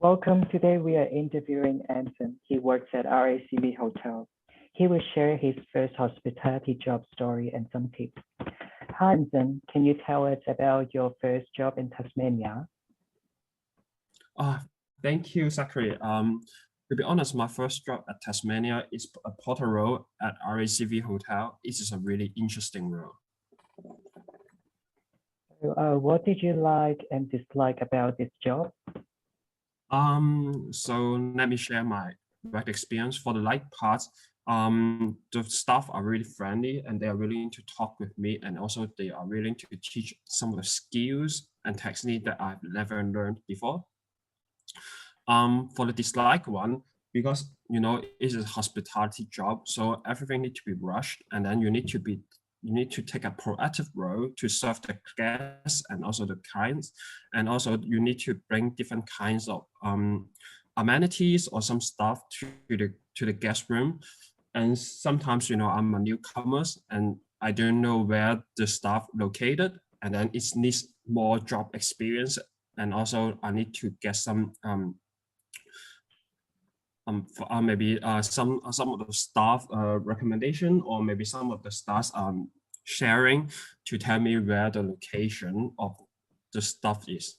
Welcome. Today we are interviewing Anson. He works at RACV Hotel. He will share his first hospitality job story and some tips. Hi, Anson. Can you tell us about your first job in Tasmania? Thank you, Zachary. To be honest, my first job at Tasmania is a porter role at RACV Hotel. It is a really interesting role. What did you like and dislike about this job? So let me share my work experience. For the like parts, the staff are really friendly and they are willing to talk with me, and also they are willing to teach some of the skills and techniques that I've never learned before. For the dislike one, because it's a hospitality job, so everything needs to be rushed, and then you need to take a proactive role to serve the guests and also the clients, and also you need to bring different kinds of amenities or some stuff to the guest room. And sometimes I'm a newcomer and I don't know where the staff located, and then it needs more job experience, and also I need to get some maybe some of the staff recommendation, or maybe some of the staff sharing to tell me where the location of the stuff is.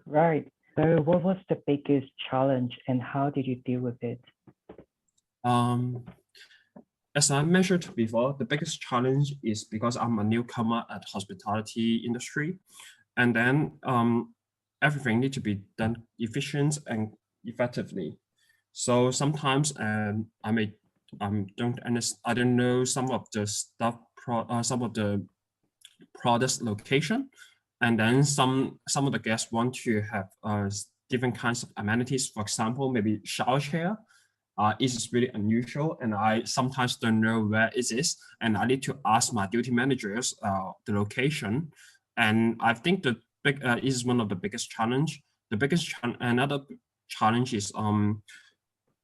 Right. So what was the biggest challenge and how did you deal with it? As I mentioned before, the biggest challenge is because I'm a newcomer at hospitality industry, and then everything needs to be done efficient and effectively. So sometimes I don't know some of the stuff, some of the products location, and then some of the guests want to have different kinds of amenities. For example, maybe shower chair. It is really unusual, and I sometimes don't know where it is, and I need to ask my duty managers the location. And I think the is one of the biggest challenge. Another challenge is some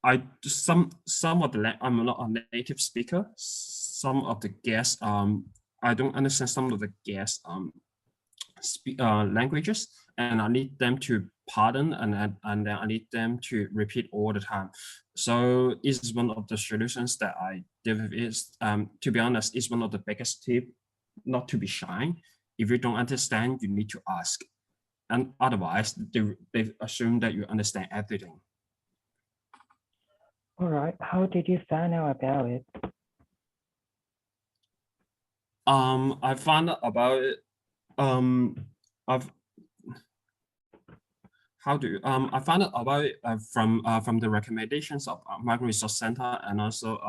of the I'm not a native speaker. Some of the guests I don't understand some of the guests languages, and I need them to pardon, and then I need them to repeat all the time. So it's one of the solutions that I deal with. Is to be honest, it's one of the biggest tip, not to be shy. If you don't understand, you need to ask, and otherwise they assume that you understand everything. All right. How did you find out about it? I found out about it. I found out about it from the recommendations of Migrant Resource Center, and also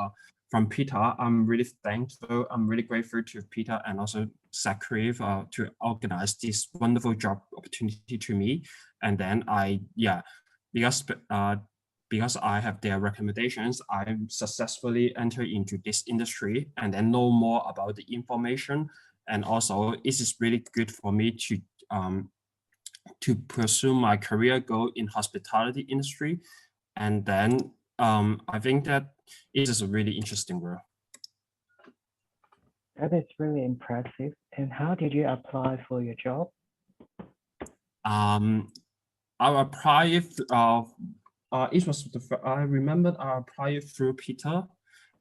from Peter. I'm really thankful. I'm really grateful to Peter and also Zachary to organize this wonderful job opportunity to me. And then because I have their recommendations, I successfully enter into this industry and then know more about the information. And also, it is really good for me to pursue my career goal in hospitality industry. And then I think that it is a really interesting role. That is really impressive. And how did you apply for your job? I applied. I remembered I applied through Peter.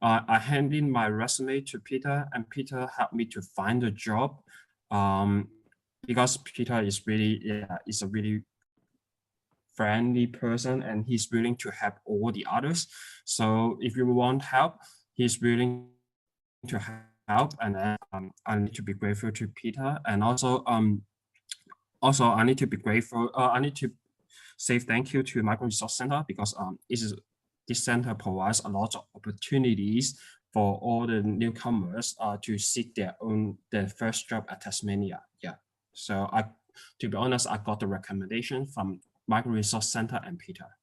I handed in my resume to Peter, and Peter helped me to find a job. Because Peter is a really friendly person, and he's willing to help all the others. So if you want help, he's willing to help, and then I need to be grateful to Peter, and also I need to be grateful. I need to say thank you to Migrant Resource Center, because this center provides a lot of opportunities for all the newcomers to seek their first job at Tasmania. Yeah. So to be honest, I got the recommendation from Migrant Resource Center and Peter.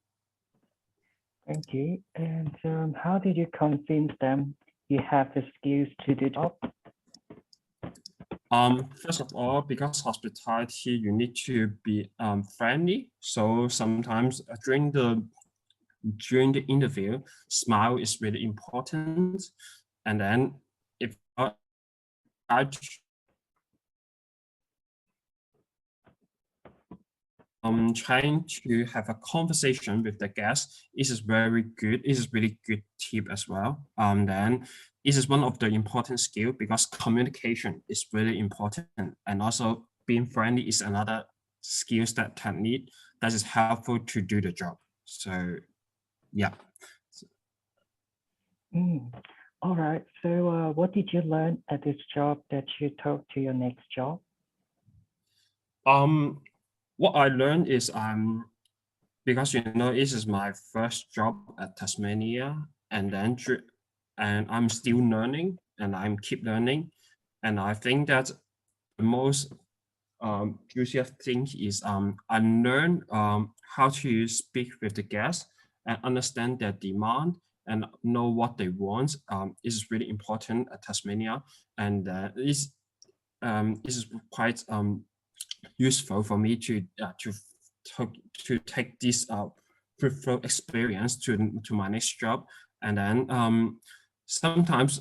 Thank you. And how did you convince them you have the skills to do the job? First of all, because hospitality, you need to be friendly. So sometimes during the interview, smile is really important. And then if I trying to have a conversation with the guest is very good. It is really good tip as well. Then this is one of the important skill because communication is really important, and also being friendly is another skills that technique that is helpful to do the job. So yeah. All right. So what did you learn at this job that you took to your next job? What I learned is because this is my first job at Tasmania, and I'm still learning, and I'm keep learning, and I think that the most crucial thing is I learn how to speak with the guests and understand their demand and know what they want. Is really important at Tasmania, and this is quite useful for me to take this fruitful experience to my next job. And then sometimes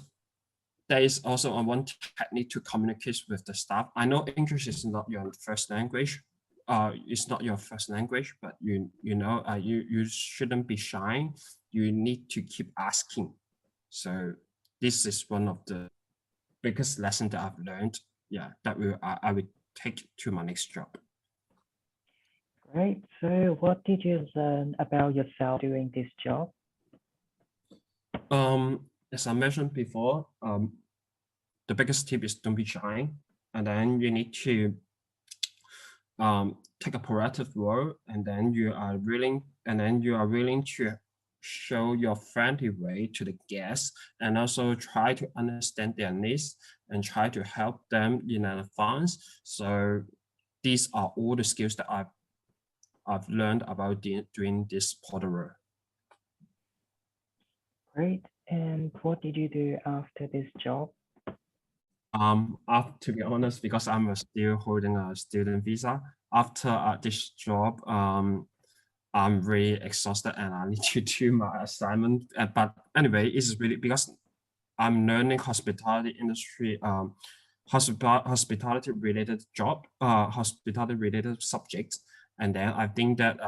there is also one technique to communicate with the staff. I know English is not your first language. It's not your first language, but you shouldn't be shy. You need to keep asking. So this is one of the biggest lessons that I've learned. Yeah, that I will take to my next job. Great. So what did you learn about yourself doing this job? As I mentioned before, the biggest tip is don't be shy, and then you need to take a proactive role, and then you are willing to show your friendly way to the guests, and also try to understand their needs and try to help them in advance. So these are all the skills that I've learned about doing this porter role. Great. And what did you do after this job? To be honest, because I'm still holding a student visa, after this job, I'm really exhausted and I need to do my assignment. But anyway, it's really because I'm learning hospitality industry, hospitality related job, hospitality related subjects, and then I think that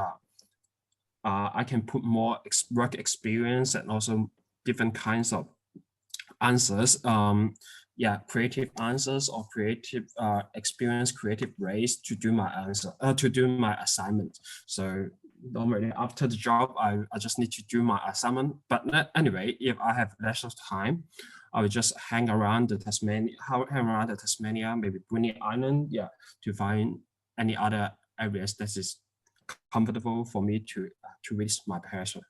I can put more work experience and also different kinds of answers. Creative answers or creative experience, creative ways to do my assignment. So normally after the job, I just need to do my assignment. But anyway, if I have less of time, I will just hang around the Tasmania, maybe Bruny Island, to find any other areas that is comfortable for me to reach my passion.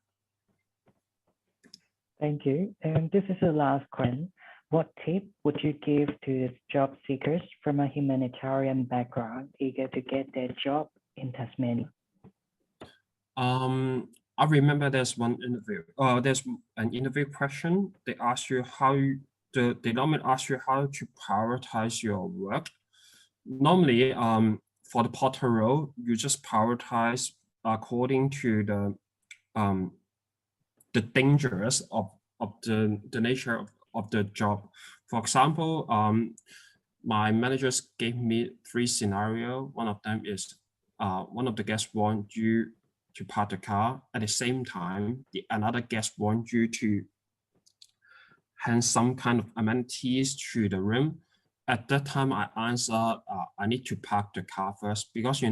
Thank you. And this is the last question. What tip would you give to job seekers from a humanitarian background eager to get their job in Tasmania? I remember there's one interview. There's an interview question. They ask you they normally ask you how to prioritize your work. Normally, for the porter role, you just prioritize according to the dangers of the nature of the job. For example, my managers gave me 3 scenarios. One of them is one of the guests want you to park the car. At the same time, another guest wants you to hand some kind of amenities to the room. At that time, I answered, I need to park the car first because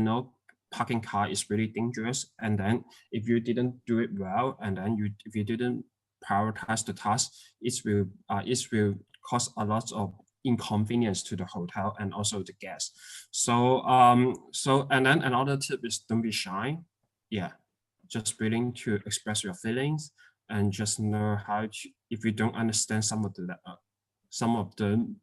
parking car is really dangerous. And then if you didn't do it well, and then if you didn't prioritize the task, it will cause a lot of inconvenience to the hotel and also the guests. So and then another tip is don't be shy. Just willing to express your feelings and just know how to, if you don't understand some of the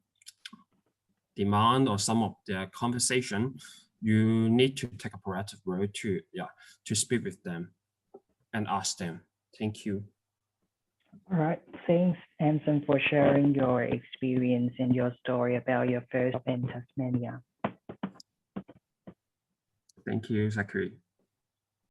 demand or some of the conversation, you need to take a proactive role to speak with them and ask them. Thank you. All right. Thanks, Anson, for sharing your experience and your story about your first job in Tasmania. Thank you, Zachary.